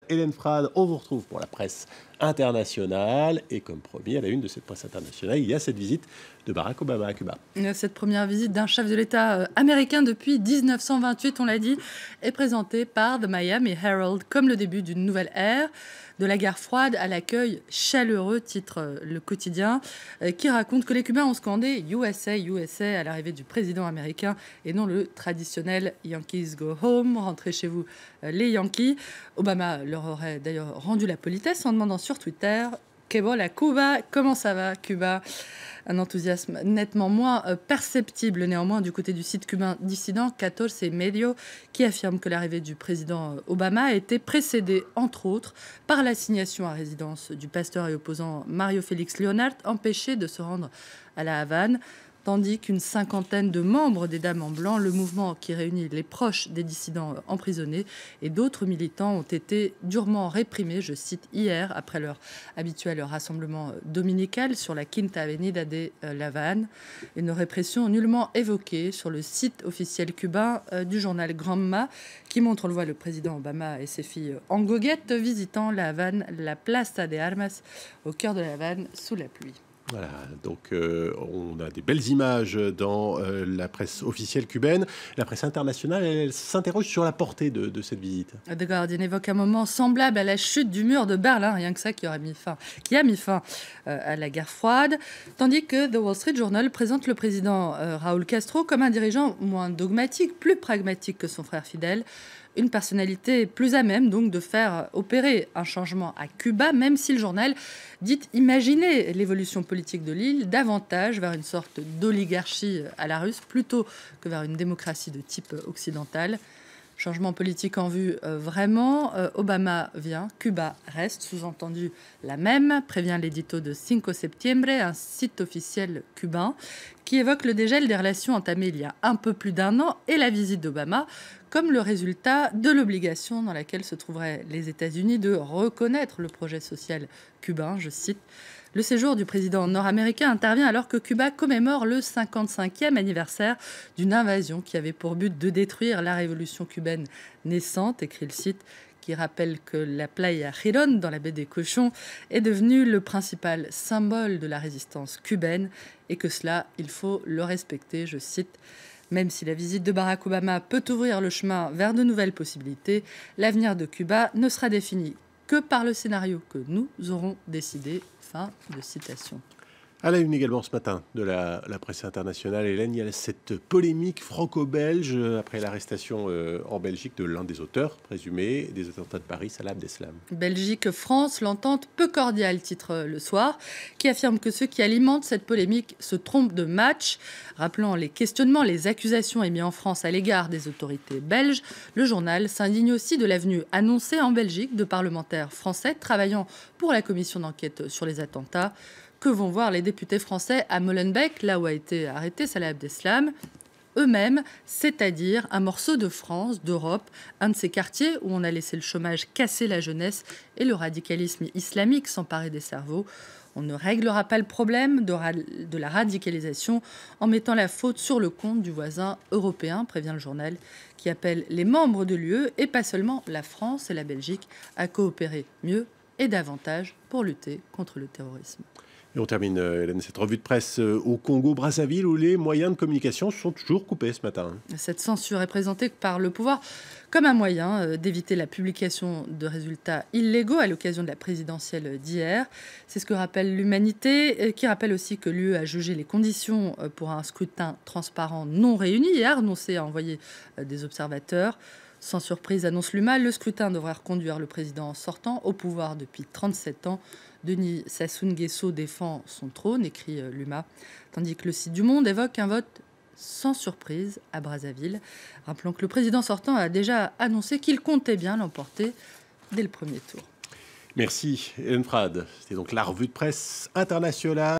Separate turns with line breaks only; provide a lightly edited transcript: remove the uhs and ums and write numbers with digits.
Hélène Frade, on vous retrouve pour la presse internationale. Et comme promis, à la une de cette presse internationale, il y a cette visite de Barack Obama à Cuba.
Cette première visite d'un chef de l'État américain depuis 1928, on l'a dit, est présentée par The Miami Herald comme le début d'une nouvelle ère. De la guerre froide à l'accueil chaleureux, titre le quotidien, qui raconte que les Cubains ont scandé USA, USA à l'arrivée du président américain et non le traditionnel Yankees go home, rentrez chez vous les Yankees. Obama leur aurait d'ailleurs rendu la politesse en demandant sur Twitter « Que bola Cuba ?» Comment ça va, Cuba ? Un enthousiasme nettement moins perceptible néanmoins du côté du site cubain dissident 14 Medio, qui affirme que l'arrivée du président Obama a été précédée, entre autres, par l'assignation à résidence du pasteur et opposant Mario Félix Leonard, empêché de se rendre à La Havane, tandis qu'une cinquantaine de membres des Dames en Blanc, le mouvement qui réunit les proches des dissidents emprisonnés et d'autres militants, ont été durement réprimés, je cite, hier, après leur habituel rassemblement dominical sur la Quinta Avenida de La Havane. Une répression nullement évoquée sur le site officiel cubain du journal Granma, qui montre, on le voit, le président Obama et ses filles en goguette visitant La Havane, la Plaza de Armas, au cœur de La Havane, sous la pluie.
Voilà, donc on a des belles images dans la presse officielle cubaine. La presse internationale, elle s'interroge sur la portée de cette visite.
The Guardian évoque un moment semblable à la chute du mur de Berlin, rien que ça qui a mis fin à la guerre froide, tandis que The Wall Street Journal présente le président Raúl Castro comme un dirigeant moins dogmatique, plus pragmatique que son frère fidèle. Une personnalité plus à même donc de faire opérer un changement à Cuba, même si le journal dit imaginer l'évolution politique de l'île davantage vers une sorte d'oligarchie à la russe plutôt que vers une démocratie de type occidental. Changement politique en vue, vraiment. Obama vient, Cuba reste, sous-entendu la même, prévient l'édito de 5 septembre, un site officiel cubain, qui évoque le dégel des relations entamées il y a un peu plus d'un an et la visite d'Obama comme le résultat de l'obligation dans laquelle se trouveraient les États-Unis de reconnaître le projet social cubain, je cite. Le séjour du président nord-américain intervient alors que Cuba commémore le 55e anniversaire d'une invasion qui avait pour but de détruire la révolution cubaine naissante, écrit le site, qui rappelle que la playa Girón, dans la baie des Cochons, est devenue le principal symbole de la résistance cubaine et que cela, il faut le respecter, je cite. Même si la visite de Barack Obama peut ouvrir le chemin vers de nouvelles possibilités, l'avenir de Cuba ne sera défini que par le scénario que nous aurons décidé. Fin de citation.
À la une également ce matin de la presse internationale, Hélène, il y a cette polémique franco-belge après l'arrestation en Belgique de l'un des auteurs présumés des attentats de Paris, Salah Abdeslam.
Belgique-France, l'entente peu cordiale, titre Le Soir, qui affirme que ceux qui alimentent cette polémique se trompent de match. Rappelant les questionnements, les accusations émises en France à l'égard des autorités belges, le journal s'indigne aussi de la venue annoncée en Belgique de parlementaires français travaillant pour la commission d'enquête sur les attentats. Que vont voir les députés français à Molenbeek, là où a été arrêté Salah Abdeslam, eux-mêmes, c'est-à-dire un morceau de France, d'Europe, un de ces quartiers où on a laissé le chômage casser la jeunesse et le radicalisme islamique s'emparer des cerveaux. On ne réglera pas le problème de la radicalisation en mettant la faute sur le compte du voisin européen, prévient le journal, qui appelle les membres de l'UE, et pas seulement la France et la Belgique, à coopérer mieux et davantage pour lutter contre le terrorisme.
Et on termine, Hélène, cette revue de presse au Congo-Brazzaville où les moyens de communication sont toujours coupés ce matin.
Cette censure est présentée par le pouvoir comme un moyen d'éviter la publication de résultats illégaux à l'occasion de la présidentielle d'hier. C'est ce que rappelle l'Humanité, qui rappelle aussi que l'UE a jugé les conditions pour un scrutin transparent non réuni et a renoncé à envoyer des observateurs. Sans surprise, annonce l'UMA, le scrutin devra reconduire le président sortant au pouvoir depuis 37 ans. Denis Sassou Nguesso défend son trône, écrit l'UMA, tandis que le site du Monde évoque un vote sans surprise à Brazzaville. Rappelons que le président sortant a déjà annoncé qu'il comptait bien l'emporter dès le premier tour.
Merci, Hélène Frade. C'était donc la revue de presse internationale.